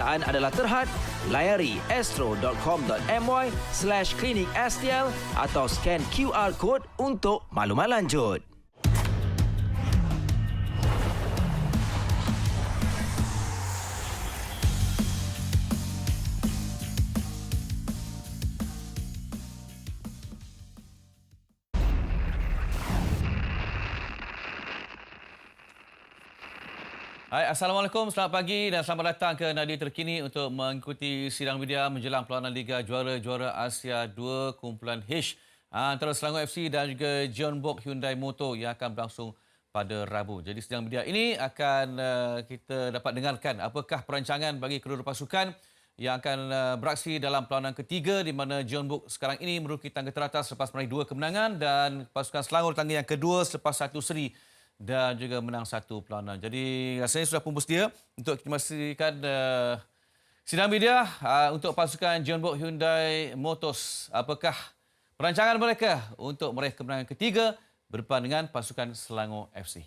adalah terhad, layari astro.com.my/klinik-STL atau scan QR Code untuk maklumat lanjut. Hai, Assalamualaikum, selamat pagi dan selamat datang ke Nadi Terkini untuk mengikuti sidang media menjelang perlawanan Liga Juara-Juara Asia 2.H antara Selangor FC dan juga Jeonbuk Hyundai Motor yang akan berlangsung pada Rabu. Jadi sidang media ini akan kita dapat dengarkan apakah perancangan bagi kedua-dua pasukan yang akan beraksi dalam perlawanan ketiga di mana Jeonbuk sekarang ini menduduki tangga teratas selepas meraih 2 kemenangan dan pasukan Selangor tangga yang kedua selepas 1 seri dan juga menang 1 perlawanan. Jadi rasanya sudah pun bersedia untuk kita memastikan sidang media untuk pasukan Jeonbuk Hyundai Motors. Apakah perancangan mereka untuk meraih kemenangan ketiga berdepan dengan pasukan Selangor FC?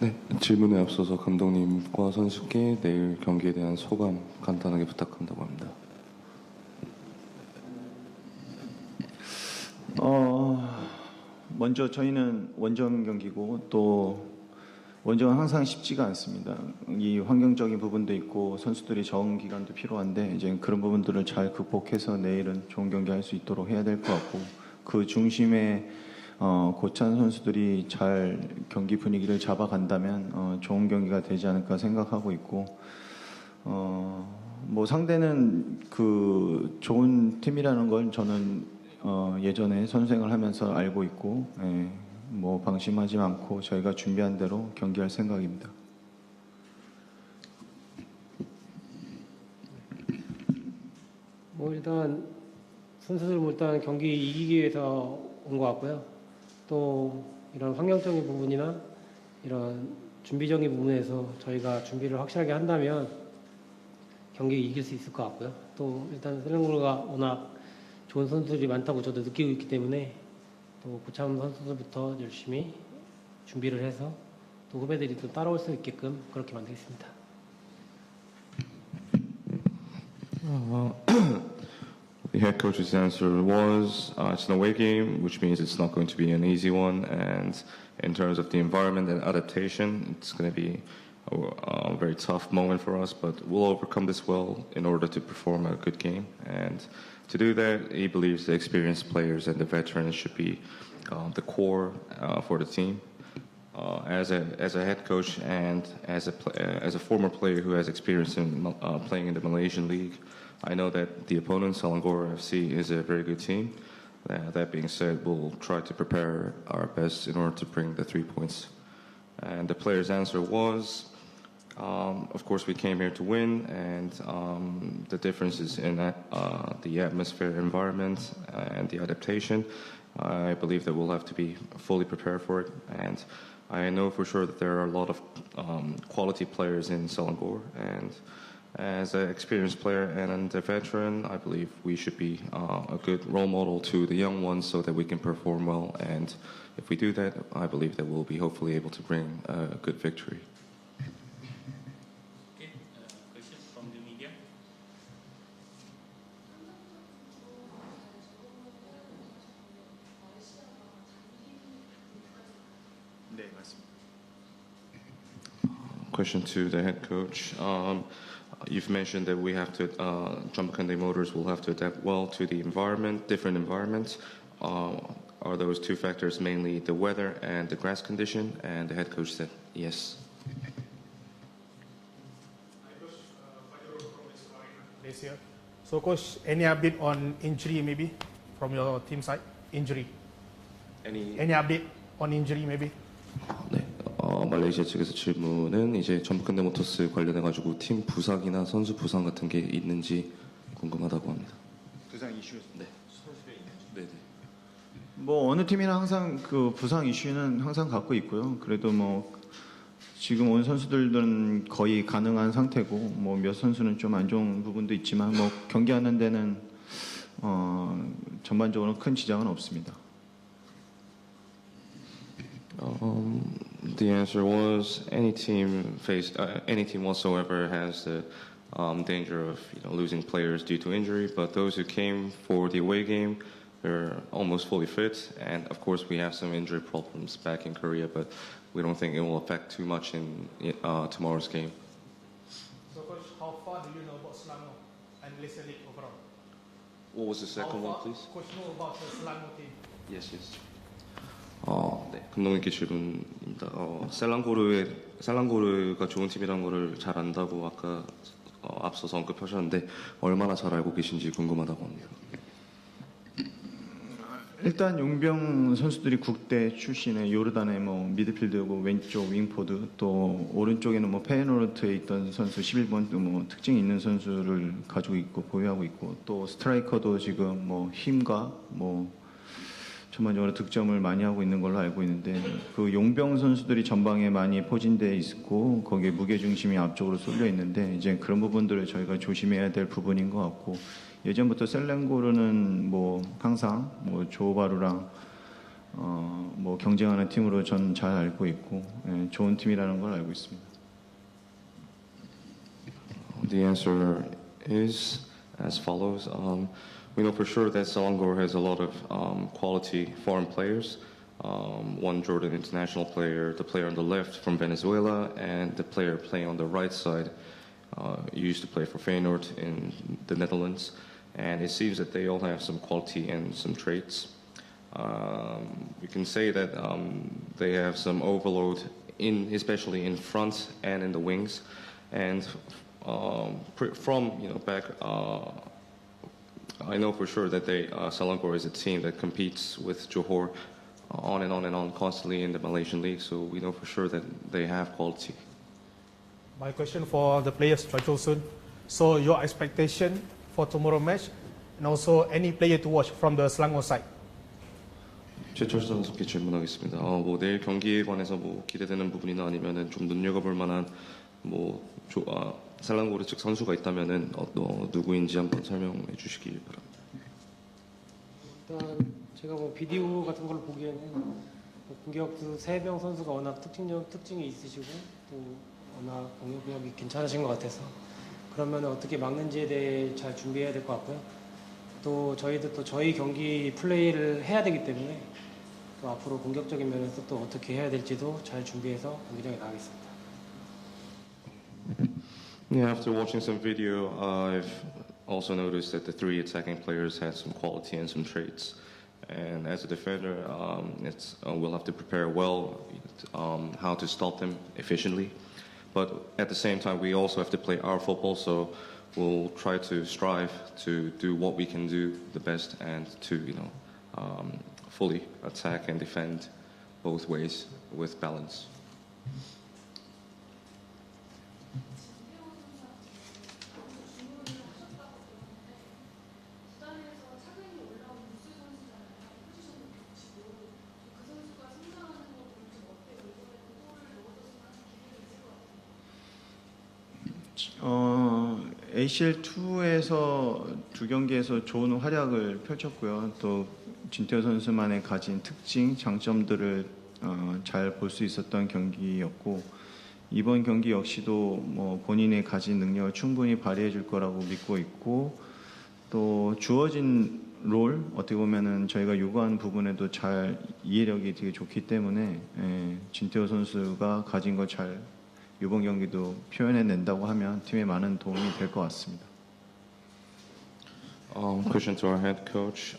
네, 질문에 앞서서 감독님과 선수께 내일 경기에 대한 소감 간단하게 부탁한다고 합니다. 먼저 저희는 원정 경기고 또 원정은 항상 쉽지가 않습니다. 이 환경적인 부분도 있고 선수들이 적응 기간도 필요한데 이제 그런 부분들을 잘 극복해서 내일은 좋은 경기 할 수 있도록 해야 될 것 같고 그 중심에 고찬 선수들이 잘 경기 분위기를 잡아간다면 좋은 경기가 되지 않을까 생각하고 있고 뭐 상대는 그 좋은 팀이라는 걸 저는 예전에 선수생활 하면서 알고 있고 뭐 방심하지 않고 저희가 준비한 대로 경기할 생각입니다. 뭐 일단 선수들 일단 경기 이기기 위해서 온 것 같고요. 또 이런 환경적인 부분이나 이런 준비적인 부분에서 저희가 준비를 확실하게 한다면 경기 이길 수 있을 것 같고요. 또 일단 셀랑구가 워낙 좋은 선수들이 많다고 저도 느끼고 있기 때문에 또 고참 선수들부터 열심히 준비를 해서 또 후배들이 또 따라올 수 있게끔 그렇게 만들겠습니다. The head coach's answer was it's an away game, which means it's not going to be an easy one. And in terms of the environment and adaptation, it's going to be a very tough moment for us, but we'll overcome this well in order to perform a good game. And to do that, he believes the experienced players and the veterans should be the core for the team. As a head coach and as a former player who has experience in playing in the Malaysian League, I know that the opponent, Selangor FC, is a very good team. That being said, we'll try to prepare our best in order to bring the 3 points. And the player's answer was, of course, we came here to win, and the differences in the atmosphere, environment, and the adaptation, I believe that we'll have to be fully prepared for it. And I know for sure that there are a lot of quality players in Selangor, and as an experienced player and a veteran, I believe we should be a good role model to the young ones so that we can perform well. And if we do that, I believe that we'll be hopefully able to bring a good victory. Okay, question from the media. 네, 맞습니다. Question to the head coach. You've mentioned that we have to, Jeonbuk Hyundai Motors will have to adapt well to the environment, different environments. Are those two factors mainly the weather and the grass condition? And the head coach said yes. Malaysia. So, coach, any update on injury maybe from your team side? Injury. Any update on injury maybe? 네, 말레이시아 측에서 질문은 이제 전북 현대모터스 관련해 가지고 팀 부상이나 선수 부상 같은 게 있는지 궁금하다고 합니다. 부상 이슈. 네. 선수들의 이슈. 네, 네. 뭐 어느 팀이나 항상 그 부상 이슈는 항상 갖고 있고요. 그래도 뭐 지금 온 선수들은 거의 가능한 상태고 뭐 몇 선수는 좀 안 좋은 부분도 있지만 뭐 경기하는 데는 전반적으로 큰 지장은 없습니다. The answer was any team whatsoever has the danger of losing players due to injury, but those who came for the away game, they're almost fully fit, and of course we have some injury problems back in Korea, but we don't think it will affect too much in tomorrow's game. So, Coach, how far do you know about Selangor and Malaysia League overall? What was the second one, please? Coach know about the Selangor team? Yes. 네, 감독님께 질문입니다. 셀랑고르가 좋은 팀이라는 거를 잘 안다고 아까 앞서서 언급하셨는데 얼마나 잘 알고 계신지 궁금하다고 합니다. 일단 용병 선수들이 국대 출신의 요르단의 미드필드고 왼쪽 윙포드 또 오른쪽에는 페이노르트에 있던 선수 11번 특징이 있는 선수를 가지고 있고 보유하고 있고 또 스트라이커도 지금 힘과 전반적으로 득점을 많이 하고 있는 걸로 알고 있는데 그 용병 선수들이 전방에 많이 포진되어 있고 거기에 무게 중심이 앞쪽으로 쏠려 있는데 이제 그런 부분들을 저희가 조심해야 될 부분인 것 같고 예전부터 셀랭고르는 항상 조바루랑 경쟁하는 팀으로 전 잘 알고 있고 좋은 팀이라는 걸 알고 있습니다. The answer is as follows. We know for sure that Selangor has a lot of quality foreign players. One Jordan international player, the player on the left from Venezuela, and the player playing on the right side used to play for Feyenoord in the Netherlands. And it seems that they all have some quality and some traits. We can say that they have some overload, especially in front and in the wings. And from back, I know for sure that Selangor is a team that competes with Johor on and on and on constantly in the Malaysian League. So we know for sure that they have quality. My question for the players, Choi Chul-sun. So your expectation for tomorrow match, and also any player to watch from the Selangor side. 최철 선수께 질문하겠습니다. 내일 경기에 관해서 기대되는 부분이나 아니면은 좀 눈여겨볼 만한 셀랑고르 측 선수가 있다면은 누구인지 한번 설명해 주시기 바랍니다. 일단 제가 비디오 같은 걸 보기에는 공격수 3명 선수가 워낙 특징이 있으시고 또 워낙 공격력이 괜찮으신 것 같아서 그러면 어떻게 막는지에 대해 잘 준비해야 될 것 같고요. 또 저희도 또 저희 경기 플레이를 해야 되기 때문에 또 앞으로 공격적인 면에서 또 어떻게 해야 될지도 잘 준비해서 경기장에 나가겠습니다. Yeah, after watching some video, I've also noticed that the three attacking players had some quality and some traits. And as a defender, we'll have to prepare well how to stop them efficiently. But at the same time, we also have to play our football, so we'll try to strive to do what we can do the best and to, fully attack and defend both ways with balance. ACL2에서 두 경기에서 좋은 활약을 펼쳤고요. 또 진태호 선수만의 가진 특징, 장점들을 잘 볼 수 있었던 경기였고 이번 경기 역시도 본인의 가진 능력을 충분히 발휘해 줄 거라고 믿고 있고 또 주어진 롤, 어떻게 보면은 저희가 요구한 부분에도 잘 이해력이 되게 좋기 때문에 진태호 선수가 가진 거 잘 이번 경기도 표현해낸다고 하면 팀에 많은 도움이 될 것 같습니다. Question to our head coach.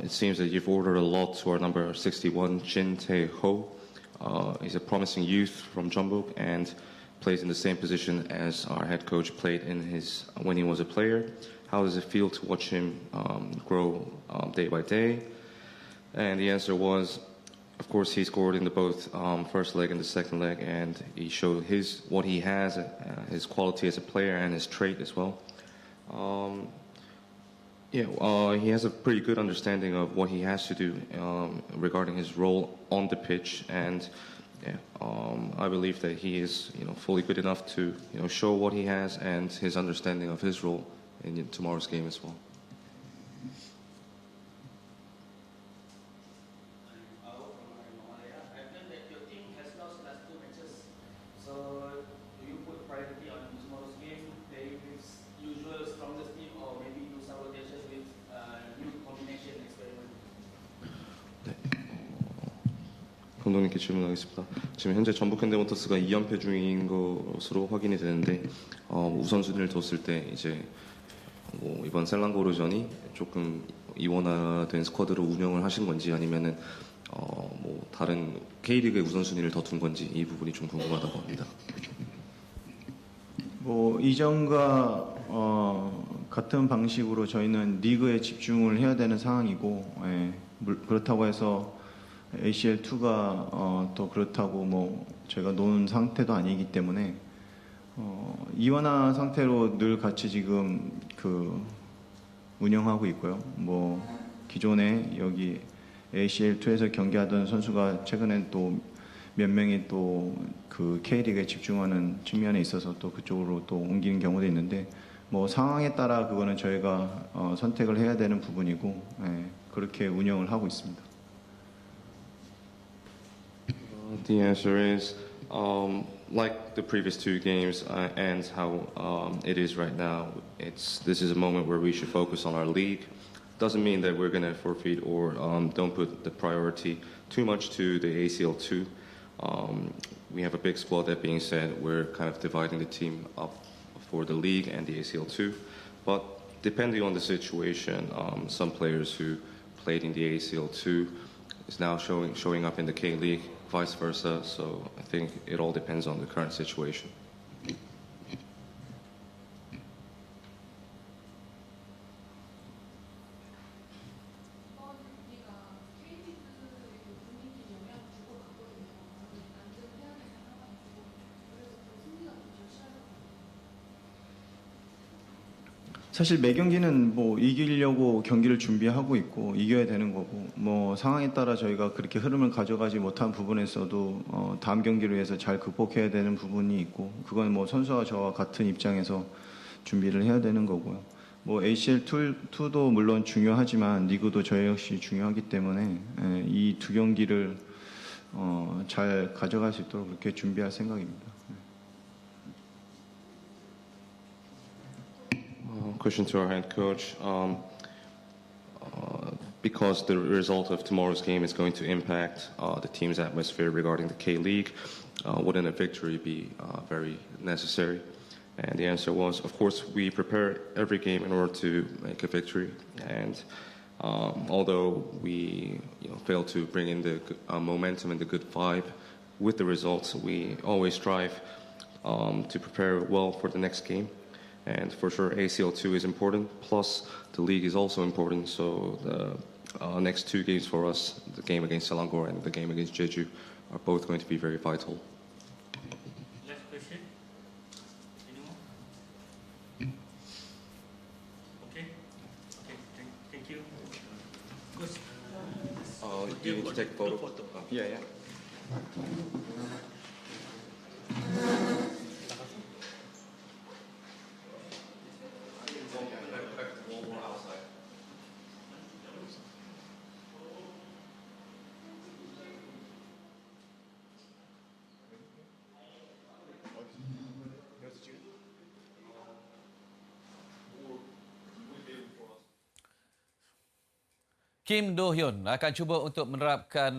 It seems that you've ordered a lot to our number 61, Jin Tae-ho. He's a promising youth from Jeonbuk and plays in the same position as our head coach played when he was a player. How does it feel to watch him grow day by day? And the answer was, of course, he scored in the both first leg and the second leg, and he showed what he has, his quality as a player and his trait as well. He has a pretty good understanding of what he has to do regarding his role on the pitch, and I believe that he is, fully good enough to, show what he has and his understanding of his role in tomorrow's game as well. 감독님께 질문하겠습니다. 지금 현재 전북 현대모터스가 2연패 중인 것으로 확인이 되는데 우선순위를 뒀을 때 이제 뭐 이번 셀랑고르전이 조금 이원화된 스쿼드로 운영을 하신 건지 아니면은 뭐 다른 K리그의 우선순위를 더 둔 건지 이 부분이 좀 궁금하다고 합니다. 뭐 이전과 같은 방식으로 저희는 리그에 집중을 해야 되는 상황이고, 그렇다고 해서 ACL2가 또 그렇다고 뭐 저희가 놓은 상태도 아니기 때문에 이원화 상태로 늘 같이 지금 운영하고 있고요. 뭐 기존에 여기 ACL2에서 경기하던 선수가 최근에 또 몇 명이 또 K리그에 집중하는 측면에 있어서 또 그쪽으로 또 옮기는 경우도 있는데, 뭐 상황에 따라 그거는 저희가 선택을 해야 되는 부분이고, 그렇게 운영을 하고 있습니다. The answer is like the previous two games and how it is right now. This is a moment where we should focus on our league. Doesn't mean that we're going to forfeit or don't put the priority too much to the ACL2. We have a big squad. That being said, we're kind of dividing the team up for the league and the ACL2. But depending on the situation, some players who played in the ACL2 is now showing up in the K League, vice versa. So I think it all depends on the current situation. 사실 매 경기는 뭐 이기려고 경기를 준비하고 있고 이겨야 되는 거고, 뭐 상황에 따라 저희가 그렇게 흐름을 가져가지 못한 부분에서도 다음 경기를 위해서 잘 극복해야 되는 부분이 있고, 그건 뭐 선수와 저와 같은 입장에서 준비를 해야 되는 거고요. 뭐 ACL2도 물론 중요하지만 리그도 저희 역시 중요하기 때문에 이 두 경기를 잘 가져갈 수 있도록 그렇게 준비할 생각입니다. Question to our head coach. Because the result of tomorrow's game is going to impact the team's atmosphere regarding the K League, wouldn't a victory be very necessary? And the answer was, of course, we prepare every game in order to make a victory. And although we fail to bring in the momentum and the good vibe with the results, we always strive to prepare well for the next game. And for sure, ACL2 is important, plus the league is also important. So the next two games for us, the game against Selangor and the game against Jeju, are both going to be very vital. Last question. Anyone? Okay. Okay. Thank you. Coach. You need to take a photo. Yeah. Kim Do-hyun akan cuba untuk menerapkan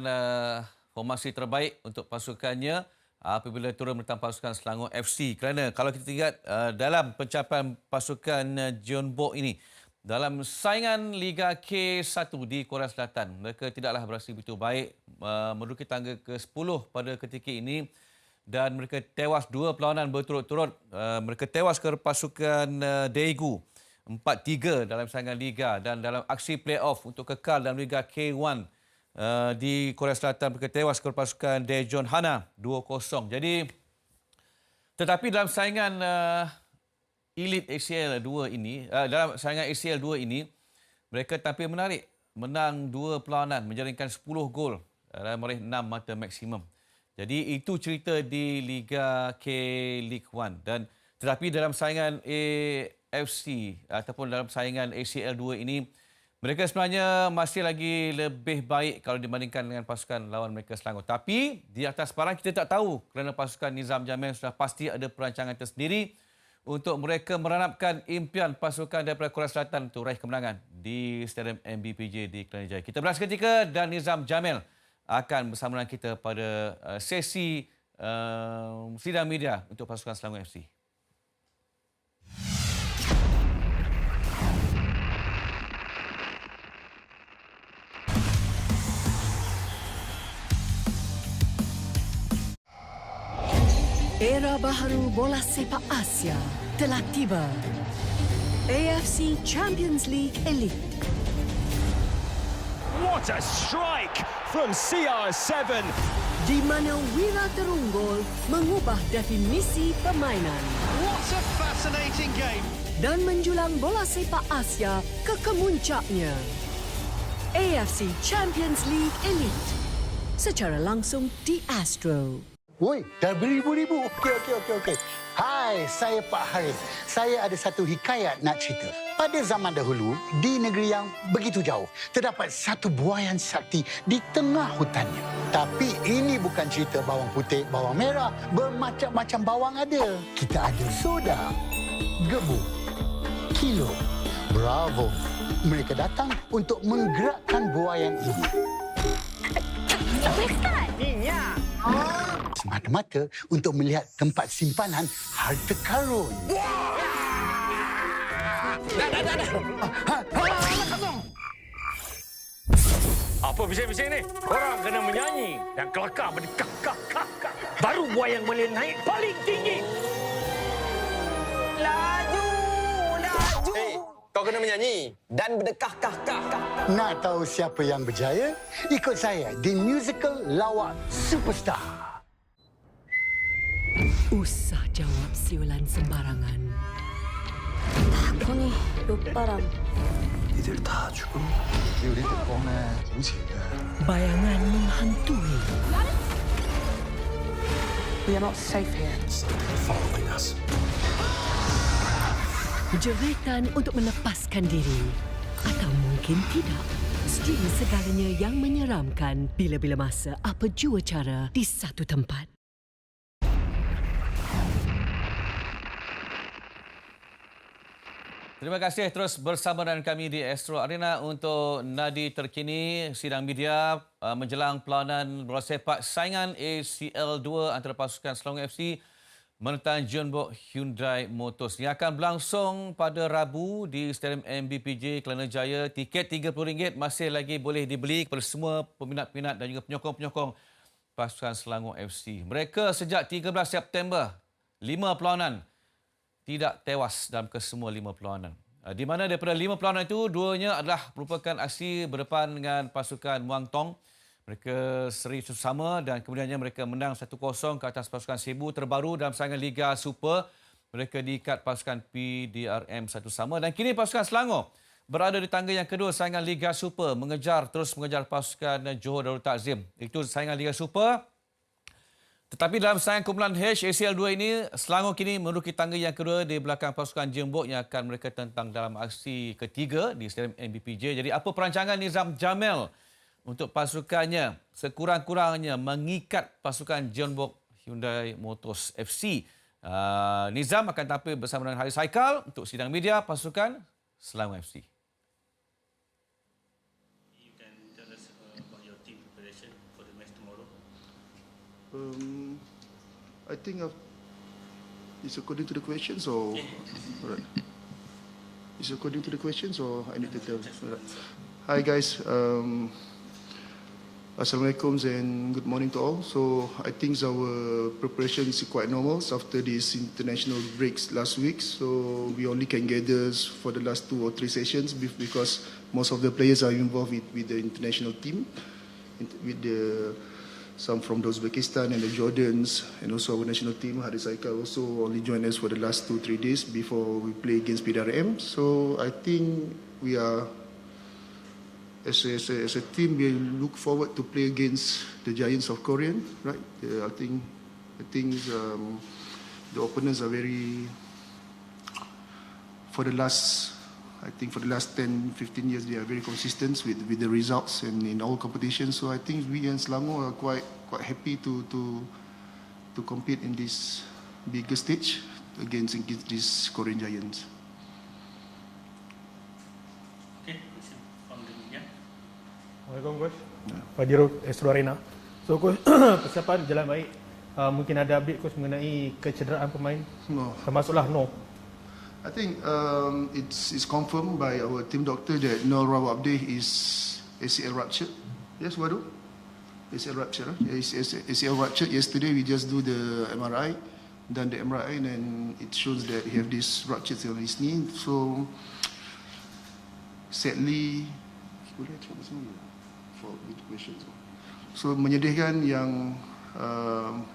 formasi terbaik untuk pasukannya apabila turun menentang pasukan Selangor FC. Kerana kalau kita lihat dalam pencapaian pasukan Jeonbuk ini, dalam saingan Liga K1 di Korea Selatan, mereka tidaklah berhasil begitu baik, menduduki tangga ke-10 pada ketika ini dan mereka tewas dua perlawanan berturut-turut. Mereka tewas ke pasukan Daegu 4-3 dalam saingan Liga, dan dalam aksi play-off untuk kekal dalam Liga K1 di Korea Selatan mereka tewas ke pasukan Daejeon Hana 2-0. Jadi tetapi dalam saingan Elite ACL 2 ini, dalam saingan ACL 2 ini, mereka tampil menarik, menang dua perlawanan, menjaringkan 10 gol dan meraih 6 mata maksimum. Jadi itu cerita di Liga K League 1. Dan tetapi dalam saingan AFC ataupun dalam saingan ACL 2 ini, mereka sebenarnya masih lagi lebih baik kalau dibandingkan dengan pasukan lawan mereka Selangor. Tapi di atas parang kita tak tahu, kerana pasukan Nizam Jamil sudah pasti ada perancangan tersendiri untuk mereka meranapkan impian pasukan daripada Korea Selatan untuk raih kemenangan di Stadium MBPJ di Kelana Jaya. Kita berehat seketika dan Nizam Jamil akan bersama dengan kita pada sesi sidang media untuk pasukan Selangor FC. Era baharu bola sepak Asia telah tiba. AFC Champions League Elite. What a strike from CR7. Di mana Wira Terunggul mengubah definisi permainan. What a fascinating game. Dan menjulang bola sepak Asia ke kemuncaknya. AFC Champions League Elite. Secara langsung di Astro. Woi, dah beribu-ribu. Okey. Hai, saya Pak Haris. Saya ada satu hikayat nak cerita. Pada zaman dahulu, di negeri yang begitu jauh, terdapat satu buaian sakti di tengah hutannya. Tapi ini bukan cerita bawang putih, bawang merah. Bermacam-macam bawang ada. Kita ada soda, gebu, kilo, bravo. Mereka datang untuk menggerakkan buaian ini. Minyak. Semata-mata untuk melihat tempat simpanan harta karun. Apa bising-bising ni? Korang kena menyanyi dan kelakar berdekak. Baru buaya yang boleh naik paling tinggi. Laju. Kau kena menyanyi dan berdekah-kah. Nak tahu siapa yang berjaya? Ikut saya di musical Lawan Superstar. Usah jawab siulan sembarangan. Aku ni lupa ram. 니들 다 죽어. 우리들 보면 무지개. Bayangan menghantui. We are not safe here. Following us. Jeretan untuk melepaskan diri. Atau mungkin tidak. Sendiri segalanya yang menyeramkan bila-bila masa apa jua cara di satu tempat. Terima kasih terus bersama dengan kami di Astro Arena untuk nadi terkini sidang media menjelang perlawanan bola sepak saingan ACL 2 antara pasukan Selangor FC menentang Jeonbuk Hyundai Motors yang akan berlangsung pada Rabu di Stadium MBPJ Kelana Jaya. Tiket RM30 masih lagi boleh dibeli kepada semua peminat-peminat dan juga penyokong-penyokong pasukan Selangor FC. Mereka sejak 13 September 5 perlawanan tidak tewas dalam kesemua 5 perlawanan. Di mana daripada 5 perlawanan itu, 2-nya adalah merupakan aksi berdepan dengan pasukan Muang Thong. Mereka seri sama dan kemudiannya mereka menang 1-0 ke atas pasukan Cebu terbaru dalam saingan Liga Super. Mereka diikat pasukan PDRM 1-1. Dan kini pasukan Selangor berada di tangga yang kedua saingan Liga Super, terus mengejar pasukan Johor Darul Takzim. Itu saingan Liga Super. Tetapi dalam saingan kumpulan H ACL 2 ini, Selangor kini menduduki tangga yang kedua di belakang pasukan Jeonbuk yang akan mereka tentang dalam aksi ketiga di Stadium MBPJ. Jadi apa perancangan Nizam Jamil untuk pasukannya sekurang-kurangnya mengikat pasukan Jeonbuk Hyundai Motors FC? Nizam akan tampil bersama dengan Haris Haikal untuk sidang media pasukan Selangor FC. You can tell us about your team preparation for the match tomorrow. I think it's according to the questions or... Alright. It's according to the questions or I need to tell? Alright. Hi guys, Assalamualaikum and good morning to all. So I think our preparation is quite normal after these international breaks last week. So we only can gather for the last 2 or 3 sessions because most of the players are involved with the international team, with some from the Uzbekistan and the Jordans, and also our national team, Haris Haikal, also only joined us for the last 2-3 days before we play against PDRM. So I think we are, as a team, we look forward to play against the Giants of Korean, right? I think the opponents are very, for the last 10-15 years, they are very consistent with the results and in all competitions. So I think we and Selangor are quite happy to compete in this bigger stage against these Korean Giants. Okay, question from the media. Assalamualaikum, Coach. Fadiro Astro Arena. So coach, persiapan jalan baik. Mungkin ada update coach mengenai kecederaan pemain? No. Termasuklah no. I think it's confirmed by our team doctor that no Rawat Abdeh is ACL rupture. Yes, Wadu? ACL rupture. ACL rupture. Yesterday we just do the MRI. Done the MRI and it shows that he have this rupture on his knee. So sadly, so menyedihkan yang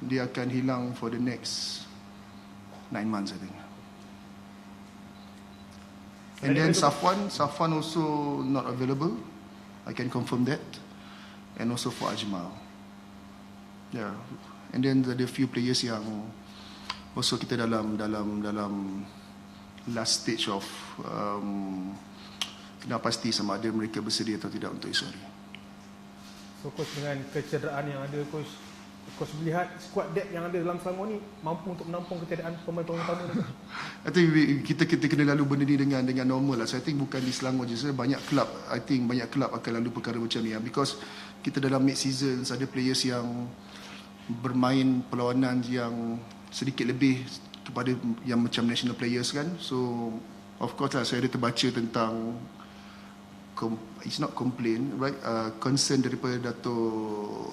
dia akan hilang for the next 9 months, I think. And then Safwan also not available. I can confirm that. And also for Ajmal. Yeah. And then ada few players yang also kita dalam last stage of kena pasti sama ada mereka bersedia atau tidak untuk esok hari. So coach, dengan kecederaan yang ada coach melihat squad depth yang ada dalam Selangor ni mampu untuk menampung ketiadaan pemain-pemain utama ni. I think kita kena lalu benda ni dengan normal lah. So I think bukan di Selangor je, banyak kelab akan lalu perkara macam ni because kita dalam mid season ada players yang bermain perlawanan yang sedikit lebih kepada yang macam national players kan. So of course lah saya ada terbaca tentang it's not complain, right? Concern daripada Dato'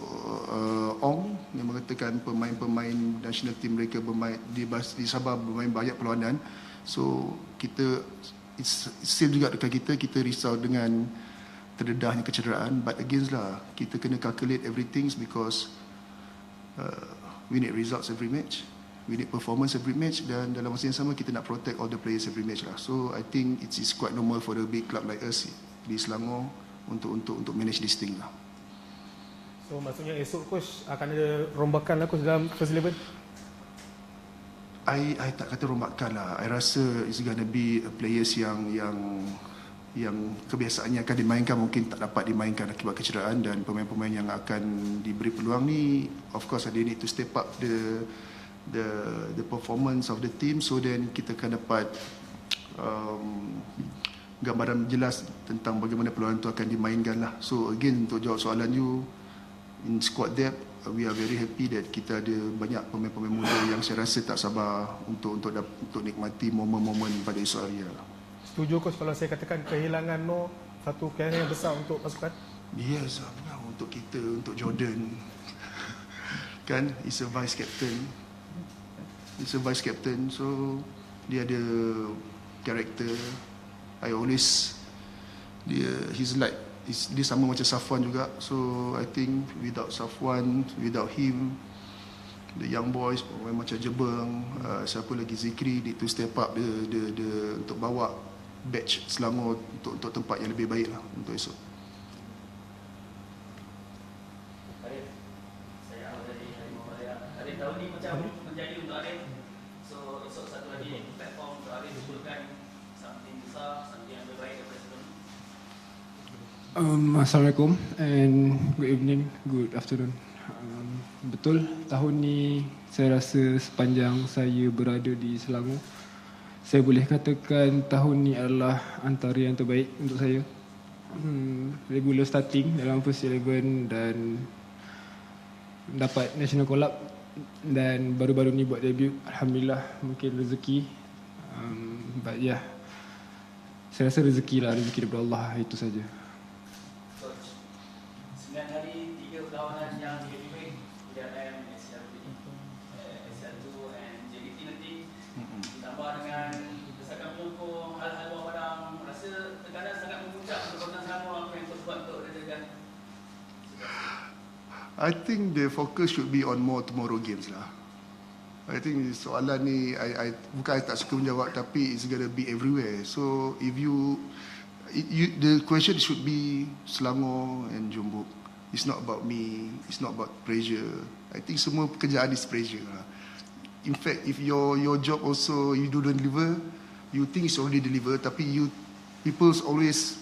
Ong yang mengatakan pemain-pemain national team mereka bermain di Sabah bermain banyak perlawanan. So kita it's same juga dekat kita risau dengan terdedahnya kecederaan. But again lah, kita kena calculate everything because we need results every match. We need performance every match dan dalam masa yang sama kita nak protect all the players every match lah. So I think it's quite normal for the big club like us di Selangor untuk manage this thing lah. So maksudnya esok coach akan ada rombakan lah coach dalam first 11? I tak kata rombakan lah. I rasa it's gonna be players yang kebiasaannya akan dimainkan mungkin tak dapat dimainkan akibat kecederaan dan pemain-pemain yang akan diberi peluang ni of course they need to step up the performance of the team so then kita akan dapat gambaran jelas tentang bagaimana peluang itu akan dimainkan lah. So again untuk jawab soalan you in squad depth we are very happy that kita ada banyak pemain-pemain muda yang saya rasa tak sabar untuk nikmati momen-momen pada esok hari lah. Setuju coach kalau saya katakan kehilangan No satu kehilangan yang besar untuk pasukan? Yes, untuk kita, untuk Jordan kan, he's a vice captain so dia ada karakter. I always dia sama macam Safwan juga. So I think without Safwan, without him, the young boys pemain macam Jeonbuk, siapa lagi Zikri need to step up the untuk bawa batch Selangor untuk tempat yang lebih baik lah untuk esok. Tahun ni macam menjadi untuk Arif. So esok satu lagi platform untuk Arif menunjukkan something besar, something yang lebih baik daripada sebelum. Assalamualaikum and good evening, good afternoon. Betul, tahun ni saya rasa sepanjang saya berada di Selangor, saya boleh katakan tahun ni adalah antara yang terbaik untuk saya. Regular starting dalam first 11 dan dapat national call up dan baru-baru ni buat debut. Alhamdulillah, mungkin rezeki. But yeah, saya rasa rezeki daripada Allah, itu saja. 9 hari 3 perlawanan yang dikirim PDRM, SL2 and JDT nanti ditambah dengan desakan penyokong hal-hal luar padang, rasa tekanan sangat memuncak untuk Kota Selangor. Apa yang terus buat untuk redakan? I think the focus should be on more tomorrow games lah. I think soalan ni I bukan tak suka menjawab tapi it's gonna be everywhere. So if the question should be Selangor and Jeonbuk. It's not about me, it's not about pressure. I think semua pekerjaan is pressure lah. In fact, if your job also you don't deliver, you think it's already delivered, tapi people always,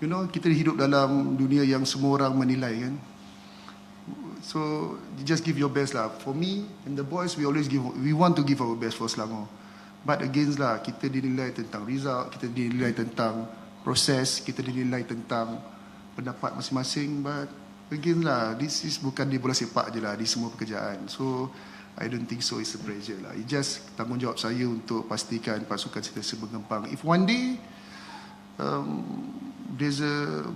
kita hidup dalam dunia yang semua orang menilai kan. So you just give your best lah. For me and the boys, we want to give our best for Selangor. But again lah, kita dinilai tentang result, kita dinilai tentang proses, kita dinilai tentang pendapat masing-masing. But again lah, this is bukan di bola sepak je lah, di semua pekerjaan. So I don't think so it's a pressure lah. It's just tanggungjawab saya untuk pastikan pasukan sentiasa bergempang. If one day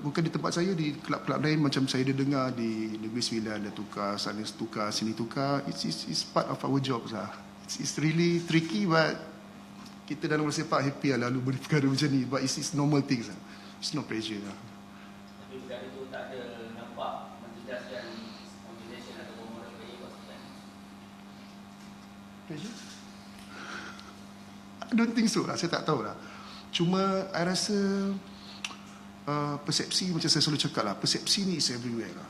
bukan di tempat saya, di kelab-kelab lain macam saya dah dengar di Negeri Sembilan dah tukar, sana tukar, sini tukar. It's part of our job lah. It's really tricky, but kita dalam bola sepak happy lah lalu berperkara macam ni. But it's normal things lah. It's no pressure lah. Tapi perkara itu tak ada nampak menjejaskan organisation atau moral player pasukan. Pressure? I don't think so lah. Saya tak tahu lah. Cuma I rasa persepsi, macam saya selalu cakap lah, persepsi ni is everywhere lah.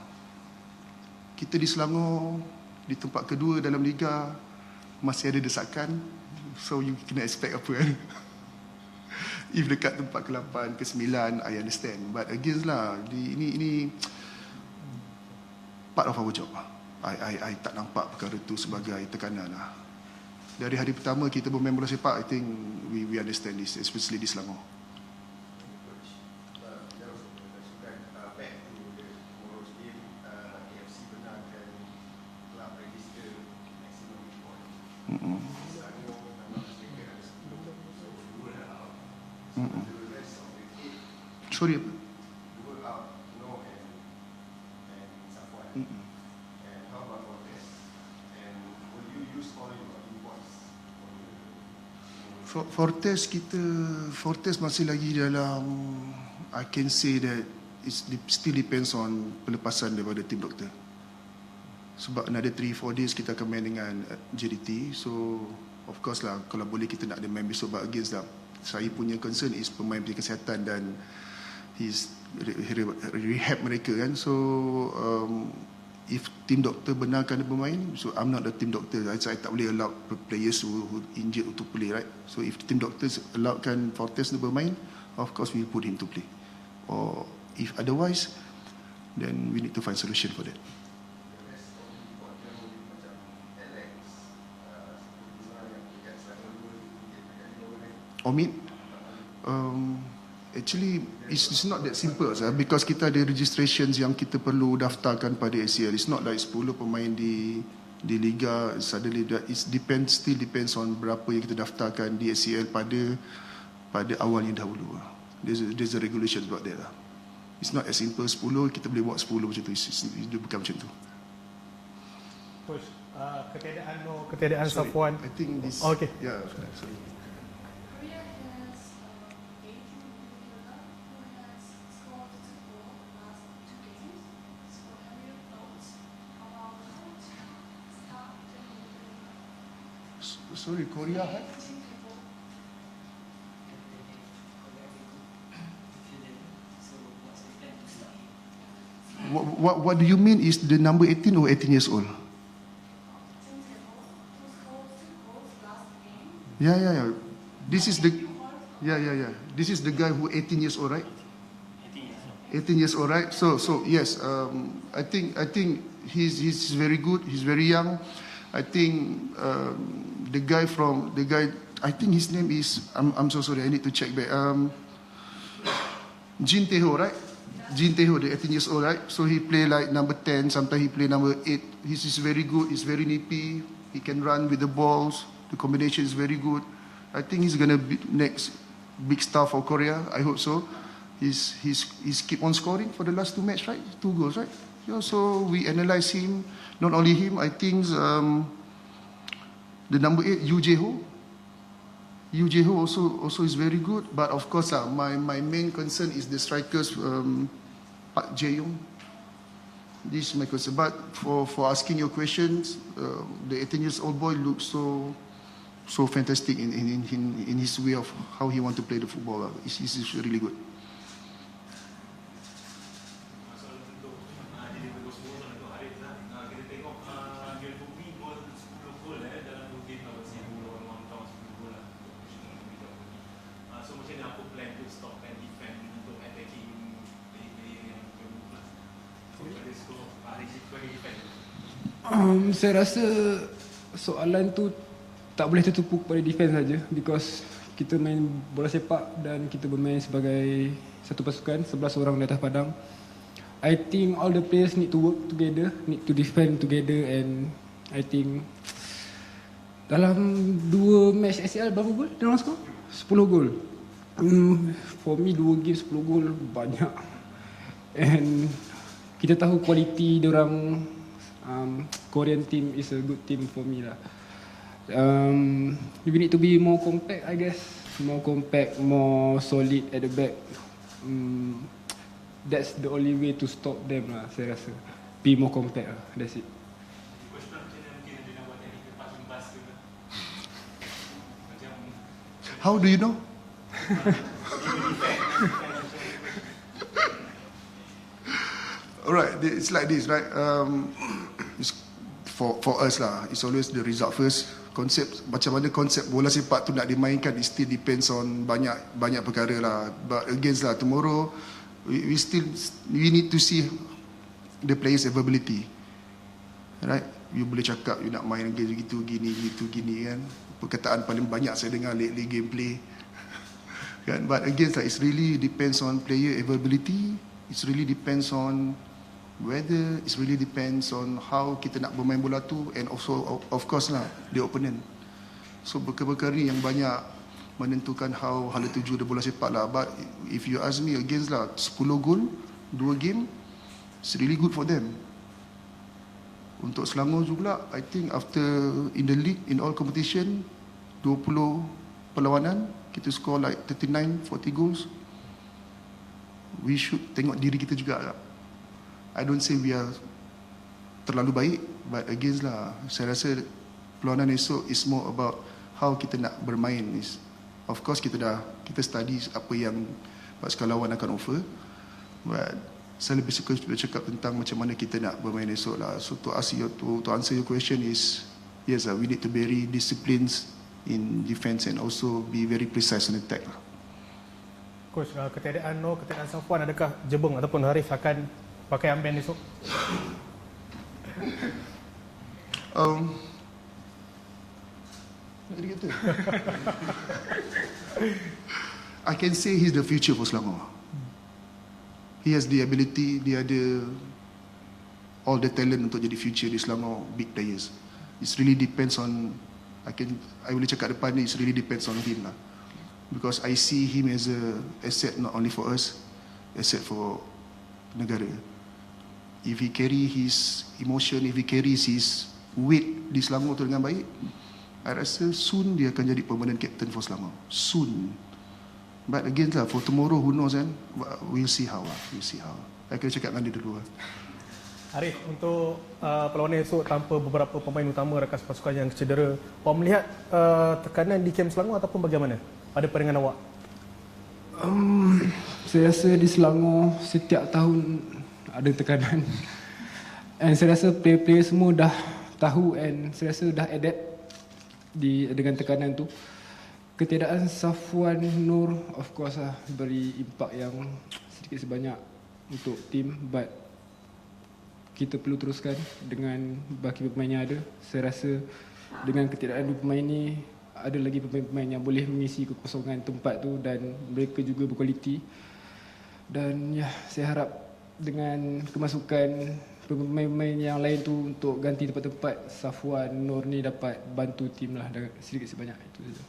Kita di Selangor, di tempat kedua dalam Liga, masih ada desakan. So you kena expect apa kan. If dekat tempat ke-8, ke-9, I understand. But again lah, ini part of our job lah. I tak nampak perkara tu sebagai tekanan lah. Dari hari pertama kita bermain bola sepak, I think we understand this, especially di Selangor. Sorry. Fortes masih lagi dalam, I can say that it still depends on pelepasan daripada tim doktor. Sebab another 3-4 days kita akan main dengan JDT. So of course lah, kalau boleh kita nak ada main besok, but against that, saya punya concern is pemain punya kesihatan dan rehab mereka kan. So if tim doktor benarkan dia bermain, so I'm not the team doctor, so I tak boleh allow players who injured to play, right? So if team doctors allowkan Fortes to bermain, of course we put him to play. Or if otherwise, then we need to find solution for that. Omid, actually it's not that simple because kita ada registrations yang kita perlu daftarkan pada ACL. It's not like 10 pemain di Liga suddenly that still depends on berapa yang kita daftarkan di ACL pada awalnya dahulu. There's a regulations about that lah. It's not as simple 10 kita boleh buat 10 macam tu. Dia bukan macam tu. Coach, ketiadaan Safwan. I think this. Okay. Yeah, sorry. Sorry, Korea, huh? What do you mean is the number 18 or 18 years old? Yeah. This is the This is the guy who 18 years old, right? 18 years old, right? So yes, I think he's very good. He's very young. I think the guy, I think his name is, I'm so sorry, I need to check back. Jin Tae-ho, right? Jin Tae-ho, the 18 years old, right? So he play like number 10, sometimes he play number 8. He's very good, he's very nippy, he can run with the balls, the combination is very good. I think he's going to be next big star for Korea, I hope so. He's keep on scoring for the last 2 matches, right? 2 goals, right? Yeah, so we analyze him, not only him, I think the number 8, Yoo Jae-ho also is very good, but of course my main concern is the strikers, Park Jae-young. This is my concern. But for asking your questions, the 18-year-old boy looks so fantastic in his way of how he want to play the football. He's really good. Saya rasa soalan tu tak boleh tertumpu pada defense saja, because kita main bola sepak dan kita bermain sebagai satu pasukan, 11 orang di atas padang. I think all the players need to work together, need to defend together, and I think dalam 2 match ACL berapa gol dia orang skor? 10 gol. For me 2 game 10 gol banyak. And kita tahu kualiti dia orang, Korean team is a good team for me lah. We need to be more compact, I guess. More compact, more solid at the back. That's the only way to stop them lah, saya rasa. Be more compact lah, that's it. How do you know? Alright, it's like this, right? It's for us lah, it's always the result first. Konsep macam mana konsep bola sepak tu nak dimainkan, it still depends on banyak perkara lah. But against lah tomorrow, we need to see the players' availability, right? You boleh cakap you nak main gitu gini kan. Perkataan paling banyak saya dengar lately gameplay kan. But against lah, it really depends on player availability. It really depends on weather. It really depends on how kita nak bermain bola tu, and also of course lah the opponent. So perkara-perkara ni yang banyak menentukan how hala tuju dia bola sepak lah. But if you ask me, against lah 10 gol 2 game, it's really good for them. Untuk Selangor juga, I think after in the league, in all competition, 20 perlawanan, kita score like 39, 40 goals. We should tengok diri kita juga lah. I don't say we are terlalu baik, but against lah, saya rasa perlawanan esok is more about how kita nak bermain. Of course kita study apa yang pasukan lawan akan offer, but saya lebih suka bercakap tentang macam mana kita nak bermain esok lah. So to answer your question is, yes, we need to be very disciplined in defense and also be very precise in attack lah. Coach, ketiadaan Safwan, adakah Jeonbuk ataupun Harith akan pakai armband esok? I can say he's the future for Selangor. He has the ability, dia ada all the talent untuk jadi future di Selangor, big players. It really depends on, I boleh cakap depan ni, it really depends on him lah. Because I see him as a asset not only for us, asset for negara. If he carry his emotion, if he carries his weight di Selangor tu dengan baik, I rasa soon dia akan jadi permanent captain for Selangor. Soon. But again lah, for tomorrow, who knows kan? We'll see how lah. We'll see how. I kena cakap dengan dia dulu lah. Harith, untuk perlawanan esok tanpa beberapa pemain utama rakan pasukan yang cedera, awak melihat tekanan di kem Selangor ataupun bagaimana pada pandangan awak? Saya rasa di Selangor setiap tahun ada tekanan. And saya rasa player-player semua dah tahu, and saya rasa dah adapt dengan tekanan tu. Ketiadaan Safwan Nur of course lah beri impak yang sedikit sebanyak untuk tim, but kita perlu teruskan dengan baki pemain yang ada. Saya rasa dengan ketiadaan dua pemain ni, ada lagi pemain-pemain yang boleh mengisi kekosongan tempat tu, dan mereka juga berkualiti. Dan ya, saya harap dengan kemasukan pemain-pemain yang lain tu untuk ganti tempat-tempat Safwan Nur ni dapat bantu tim lah sedikit sebanyak. Itu saja.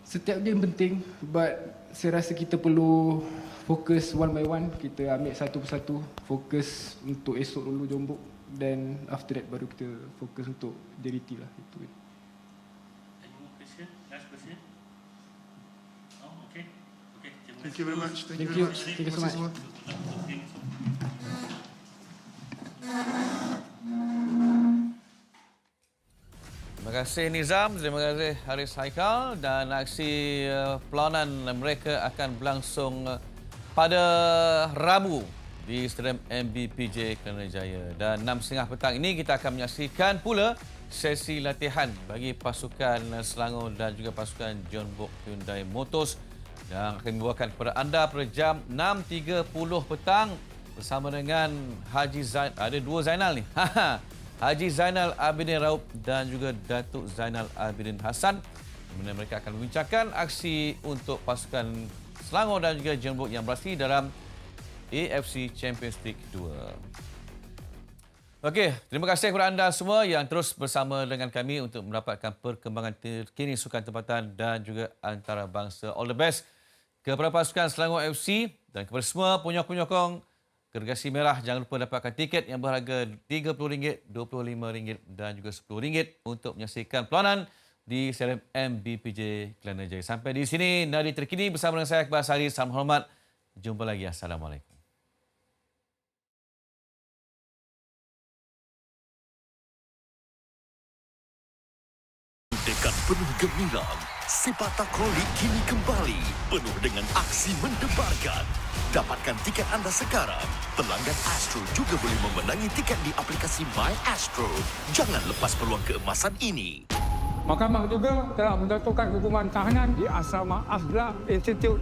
Setiap game penting, but saya rasa kita perlu fokus one by one. Kita ambil satu persatu, fokus untuk esok dulu Jeonbuk, dan after that baru kita fokus untuk JDT lah. Itu. Last question. Oh, okay. Thank you very much. Thank you so much. Terima kasih Nizam, terima kasih Haris Haikal, dan aksi perlawanan mereka akan berlangsung pada Rabu di Stadium MBPJ Kertajaya. Dan 6.30 petang ini kita akan menyaksikan pula sesi latihan bagi pasukan Selangor dan juga pasukan Jeonbuk Hyundai Motors yang akan dibawakan kepada anda pada jam 6.30 petang bersama dengan Haji Zain. Ada dua Zainal ni. Haji Zainal Abidin Raub dan juga Datuk Zainal Abidin Hassan. Di mana mereka akan membincangkan aksi untuk pasukan Selangor dan juga Jeonbuk yang beraksi dalam AFC Champions League 2. Okey, terima kasih kepada anda semua yang terus bersama dengan kami untuk mendapatkan perkembangan terkini sukan tempatan dan juga antarabangsa. All the best kepada pasukan Selangor FC dan kepada semua penyokong-penyokong Gergasi Merah. Jangan lupa dapatkan tiket yang berharga RM30, RM25 dan juga RM10 untuk menyaksikan perlawanan di stadium MBPJ Kelana Jaya. Sampai di sini Nadi Terkini bersama dengan saya Akbar Sari. Salam hormat. Jumpa lagi. Assalamualaikum. Dekat penuh gemilang, sepak takraw kini kembali penuh dengan aksi mendebarkan. Dapatkan tiket anda sekarang. Pelanggan Astro juga boleh memenangi tiket di aplikasi My Astro. Jangan lepas peluang keemasan ini. Mahkamah juga telah menjatuhkan hukuman tahanan di Asrama Asra Institute